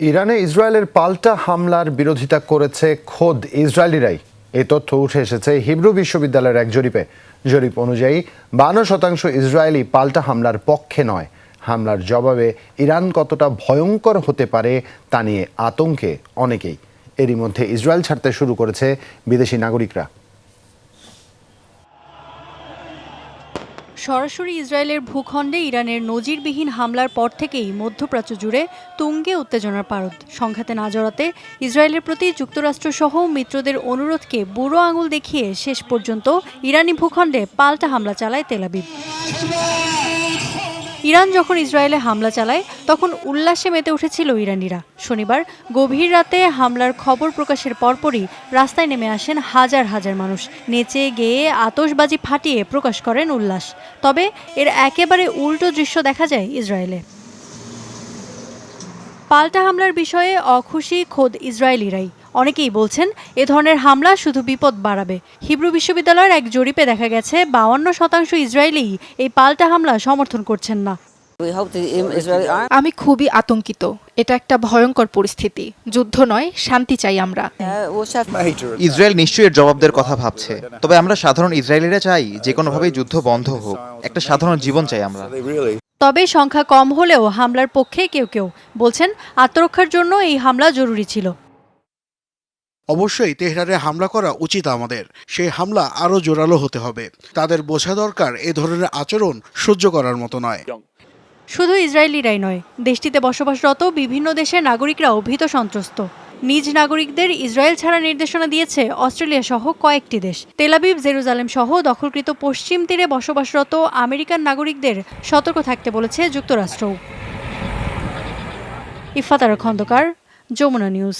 ইরানে ইসরায়েলের পাল্টা হামলার বিরোধিতা করেছে খোদ ইসরায়েলিরাই। এই তথ্য উঠে এসেছে হিব্রু বিশ্ববিদ্যালয়ের এক জরিপ অনুযায়ী 52% ইসরায়েলি পাল্টা হামলার পক্ষে নয়। হামলার জবাবে ইরান কতটা ভয়ঙ্কর হতে পারে তা নিয়ে আতঙ্কে অনেকেই। এরই মধ্যে ইসরায়েল ছাড়তে শুরু করেছে বিদেশি নাগরিকরা। সরাসরি ইসরায়েলের ভূখণ্ডে ইরানের নজিরবিহীন হামলার পর থেকেই মধ্যপ্রাচ্য জুড়ে তুঙ্গে উত্তেজনার পারদ। সংঘাতে না জড়াতে ইসরায়েলের প্রতি যুক্তরাষ্ট্রসহ মিত্রদের অনুরোধকে বুড়ো আঙুল দেখিয়ে শেষ পর্যন্ত ইরানি ভূখণ্ডে পাল্টা হামলা চালায় তেল আবিব। ইরান যখন ইসরায়েলে হামলা চালায় তখন উল্লাসে মেতে উঠেছিল ইরানিরা। শনিবার গভীর রাতে হামলার খবর প্রকাশের পরপরই রাস্তায় নেমে আসেন হাজার হাজার মানুষ। নেচে গেয়ে আতশবাজি ফাটিয়ে প্রকাশ করেন উল্লাস। তবে এর একেবারে উল্টো দৃশ্য দেখা যায় ইসরায়েলে। পাল্টা হামলার বিষয়ে অখুশি খোদ ইসরায়েলিরাই। অনেকেই বলছেন এ ধরনের হামলা শুধু বিপদ বাড়াবে। হিব্রু বিশ্ববিদ্যালয়ের এক জরিপে দেখা গেছে 52% ইসরায়েলি এই পাল্টা হামলা সমর্থন করছেন না। আমি খুবই আতঙ্কিত। এটা একটা ভয়ঙ্কর পরিস্থিতি। যুদ্ধ নয়, শান্তি চাই আমরা। ইসরায়েল নিশ্চয়ই এর জবাব দেওয়ার কথা ভাবছে। তবে আমরা সাধারণ ইসরায়েলিরা চাই যে কোনোভাবেই যুদ্ধ বন্ধ হোক। একটা সাধারণ জীবন চাই আমরা। তবে সংখ্যা কম হলেও হামলার পক্ষে কেউ কেউ বলছেন আত্মরক্ষার জন্য এই হামলা জরুরি ছিল। অবশ্যই তেহরানে হামলা করা উচিত আমাদের। সেই হামলা আরও জোরালো হতে হবে। তাদের বোঝা দরকার এ ধরনের আচরণ সহ্য করার মতো নয়। শুধু ইসরায়েলিরাই নয়, দেশটিতে বসবাসরত বিভিন্ন দেশের নাগরিকরাও ভীত সন্ত্রস্ত। নিজ নাগরিকদের ইসরায়েল ছাড়া নির্দেশনা দিয়েছে অস্ট্রেলিয়া সহ কয়েকটি দেশ। তেল আবিব, জেরুজালেম সহ দখলকৃত পশ্চিম তীরে বসবাসরত আমেরিকান নাগরিকদের সতর্ক থাকতে বলেছে যুক্তরাষ্ট্রও। ইফাত আরা খন্দকার, যমুনা নিউজ।